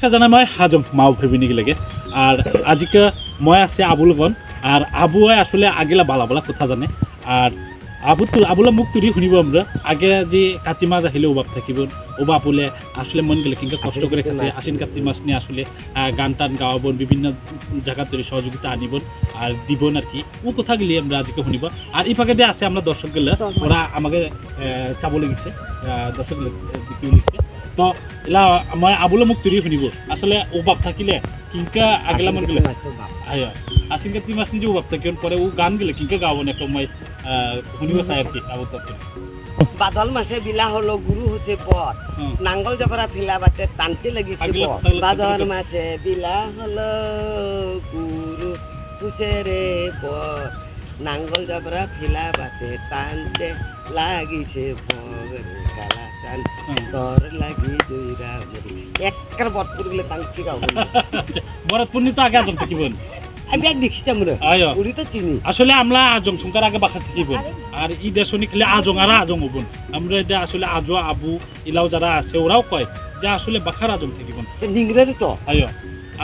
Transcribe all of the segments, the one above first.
নমস্কাৰ জানাই মই হাজম মাও ফেমিনি লাগে আর আজকে মই আছে আবুলগন আর আবুয়ে আসলে আগেলা বালা বালা কথা জানে আর আবুলা মুখ তুলি শুনিব আমরা আগে যে কাতি মাছ আহিলে ওবাব থাকিব ওবাব বলে আসলে মন গেলে কিন্তু কষ্ট করে খাতে আশ্বিন কাতি মাছ নিয়ে আসলে গান টান গাওয়াব বিভিন্ন জায়গা তৈরি সহযোগিতা আনিব আর দিবন আর কি ও কথা গেলে আমরা আজকে শুনিব আর এই ফাঁকে দিয়ে আছে আমরা দর্শক গেলে ওরা আমাকে চাবলে গেছে দর্শক দিকে লিখছে তো এলা মই আবুলে মুখ তুলি শুনিব আসলে ওবাব থাকিলে কিংকা আগেলা মন গেলে আয়া আশ্বিন কাতি মাছ নিয়ে ওবাব থাকিব পরে ও গান গেলে কিংকা গাওয়াব না একটা মই শুনিব চাই আর কি আবু বাদল মাসে বিলা হলো গুরু হচ্ছে পথ নাঙ্গল জবরা ফিলা বাতে টানতে লাগিছে বাদল মাসে বিলা হলো গুরু হচ্ছে রে পথ নাঙ্গল জবরা ফিলা বাতে টানতে লাগিছে ভগরে কালা টান তোর লাগি দুইরা মরি একবার বটপুর গেলে টানতে গাও বরতপুর নি তো আগে আজম থাকিবেন আমি এক দেখছি আমরা উড়ি তো চিনি আসলে আমরা আজম সংকার আগে বাখা থাকিবেন আর ই দেশনি খেলে আজং আর আজম হবন আমরা এটা আসলে আজো আবু ইলাও যারা আছে ওরাও কয় যে আসলে বাখার আজম থাকিবেন নিংরারি তো আয়ো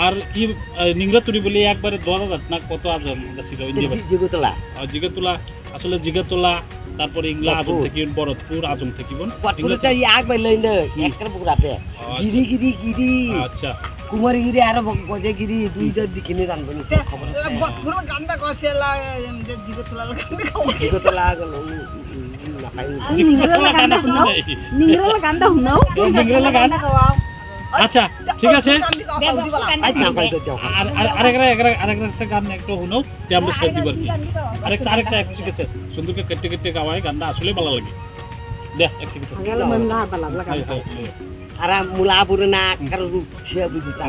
আর ই নিংরা তুরি বলে একবারে 10000 না কত আজম ছিল ইন্ডিয়া জিগাতলা আসলে জিগাতলা তারপরে ইংলা আজম থাকিবেন বরতপুর আজম থাকিবেন বটপুরটা ই আগ বাইলে না একটা বুকরাতে গিরি গিরি গিরি আচ্ছা কুমারগিরি আর গজেগিরি দুইটার দিকে নিয়ে জানবো না খবর বটপুর গান্ডা কইছেলা যে জিগাতলা গেল নিংরালা গান্ডা হুনাও নিংরালা গান আচ্ছা ঠিক আছে আরেকটা গান একটু শুনাও যে আমরা শেষ দিবার কি আরেকটা ঠিক আছে সুন্দরকে কেটে কেটে গাওয়ায় গানটা আসলে ভালো লাগে দেখ এক ঠিক আছে আগেলা মন না ভালো লাগে আর মুলা বুড়ো না কারো রূপছে বুঝিতা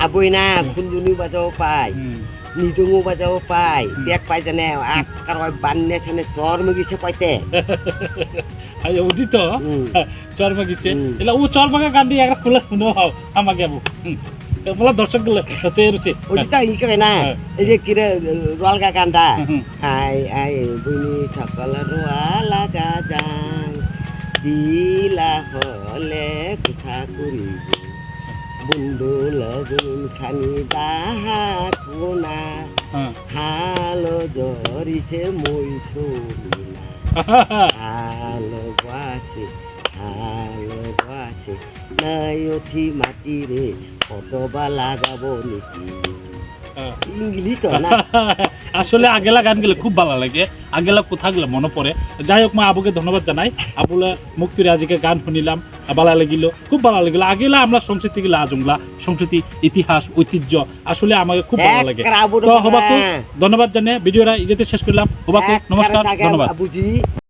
আবই না কুন্দুনি বাজাও পাই নিদুঙু বাজাও পাই দেখ পাই জানে আকার বান্নে ছানে চর মগিছে পাইতে আয় উঠি তো চরমা গিছে এলা ও চরমাকে গান দিয়ে একটা খোলা শুনো হাও আমাকে আবু বলা দর্শক গুলো সতে রুচি ওইটা ই করে না এই যে কিরে রোয়ালগা গানটা আই আই বুনি সকল রোয়ালা গাজাং দিলা হলে কথা করিব বন্ধু লগুন খানি দাহা কোনা হালো জরিছে মই সরিনা হালো বাসে নাই উঠি মাটি রে কতবা লাগাবো নাকি ইংলিশ তো না আসলে আগেলা গান গেলে খুব ভালো লাগে আগেলা কথা গেলে মনে পড়ে যাই হোক মা আবুকে ধন্যবাদ জানাই আবুলা মুক্তির আজকে গান শুনিলাম ভালো লাগিল খুব ভালো লাগিল আগেলা আমরা সংস্কৃতি গেলে আজমলা সংস্কৃতি ইতিহাস ঐতিহ্য আসলে আমাকে খুব ভালো লাগে তো হবাকু ধন্যবাদ জানিয়ে ভিডিওটা ইজেতে শেষ করলাম হবাকু নমস্কার ধন্যবাদ